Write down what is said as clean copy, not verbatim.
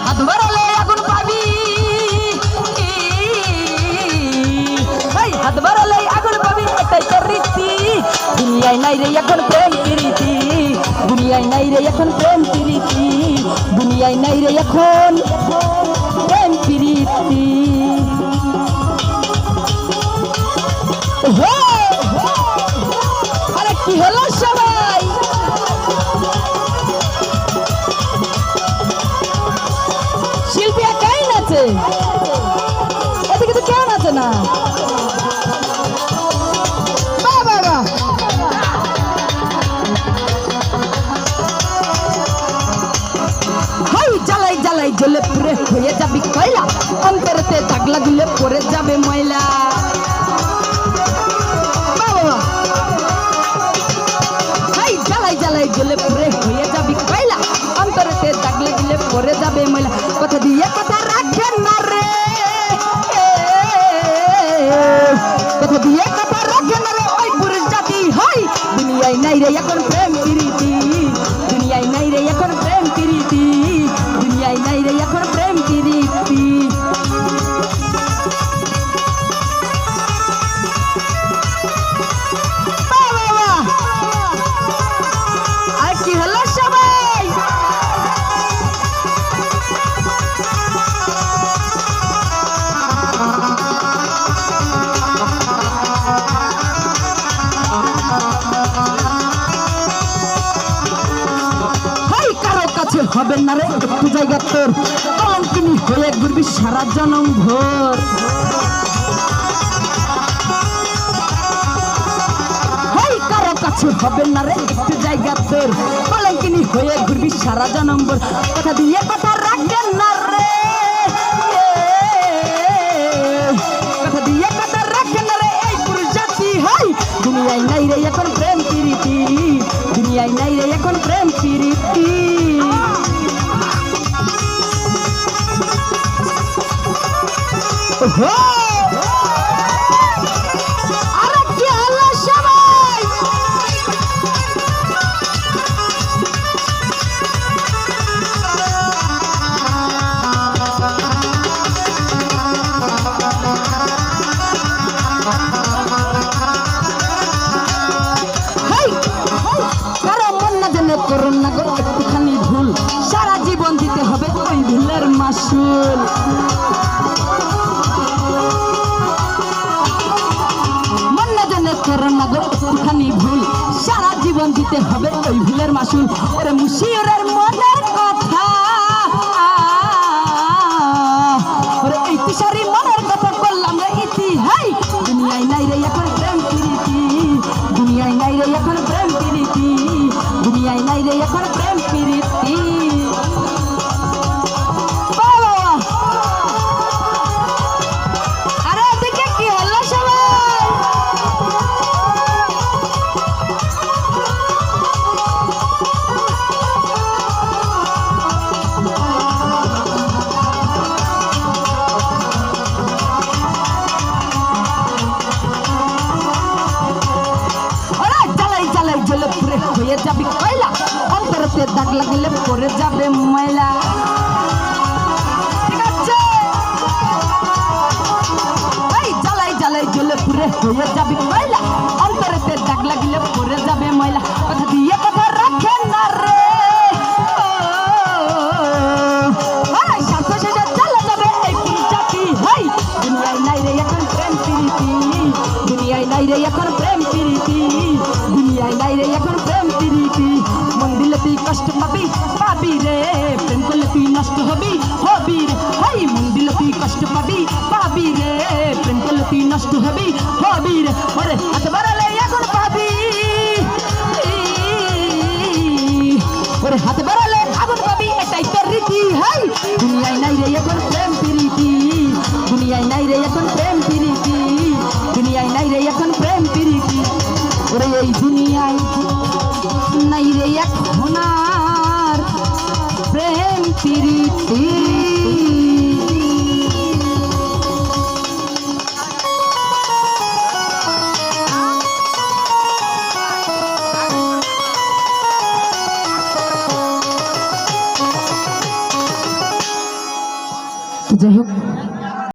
হাত বাড়ালে আগুন পাবি, হাত বাড়ালে আগুন পাবি, এটাই তোর রীতি। দুনিয়ায় নাই রে এখন প্রেম প্রীতি, দুনিয়ায় নাই রে এখন প্রেম প্রীতি, দুনিয়ায় নাই রে এখন প্রেম প্রীতি। আরে কি হলো সবাই? শিল্পী একাই নাচে, এদিকে তো কেউ নাচে না। জ্বালাই জ্বালাই জ্বলে পুরে হয়ে যাবি কয়লা, অন্তরেতে দাগ লাগলে পরে যাবে ময়লা। জ্বালাই জ্বালাই জ্বলে পুরে হয়ে যাবি কয়লা, অন্তরেতে দাগ লাগলে পরে যাবে ময়লা। কথা দিয়ে কথা রাখেন না রে, কথা দিয়ে কথা রাখেন না রে ওই পুরুষ জাতি। হয় দুনিয়ায় নাই রে এখন প্রেম প্রীতি, দুনিয়ায় নাই রে এখন প্রেম প্রীতি, দুনিয়ায় নাই রে এখন প্রেম প্রীতি। আর কি হলো সবাই? হবে না রে একটু জায়গা তোর, কলঙ্কিনী হয়ে ঘুরবি সারা জনম ভোর। কারো কাছে হবে না রে একটু জায়গা তোর, কলঙ্কিনী হয়ে ঘুরবি সারা জনম ভোর। কথা দিয়ে কথা রাখবেন না রে, কথা দিয়ে কথা রাখেন না রে এই পুরুষ জাতি। হয় দুনিয়ায় নাই রে এখন প্রেম প্রীতি, দুনিয়ায় নাই রে এখন প্রেম প্রীতি। আরে কি হলো সবাই? কারো মন না জেনে করুন না গো একটুখানি ভুল, সারা জীবন দিতে হবে ওই ভুলের মাসুল। একটুখানি ভুল, সারা জীবন দিতে হবে ওই ভুলের মাসুল। ওরে মুশিরের মনের কথা, ওরে এই তিসারি মনের কথা করলাম রে ইতি। হাই দুনিয়ায় নাই রে এখন প্রেম প্রীতি, দুনিয়ায় নাই রে এখন প্রেম প্রীতি, দুনিয়ায় নাই রে এখন প্রেম প্রীতি। আরে এদিকে কি হলো সবাই? হয়ে যাবি কয়লা, অন্তরেতে দাগ লাগলে পরে যাবে ময়লা। ঠিক আছে? এই জ্বালাই জ্বালাই জ্বলে পুরে হয়ে যাবি কয়লা, অন্তরেতে দাগ লাগলে পরে যাবে ময়লা। কথা দিয়ে কথা রাখেন না রে, শান্ত শেষে চলে যাবে এই পুরুষ জাতি। হাই দুনিয়ায় নাই রে এখন প্রেম প্রীতি, দুনিয়ায় নাই রে এখন প্রেম প্রীতি, দুনিয়ায় নাই রে এখন প্রেম প্রীতি। মন দিলে তুই কষ্ট পাবি পাবি রে, প্রেম করলে তুই নষ্ট হবি হবি রে। হাই মন দিলে তুই কষ্ট পাবি পাবি রে, প্রেম করলে তুই নষ্ট হবি হবি রে। ওরে হাত বাড়ালে এখন পাবি, ওরে হাত বাড়ালে আগুন পাবি, এটাই তোর রীতি। হাই দুনিয়ায় নাই রে এখন প্রেম প্রীতি, দুনিয়ায় নাই রে এখন প্রেম প্রীতি, দুনিয়ায় নাই রে এখন প্রেম প্রীতি। ওরে এই দুনিয়ায় নাই রে এখন আর প্রেম প্রীতি। তো যাই হোক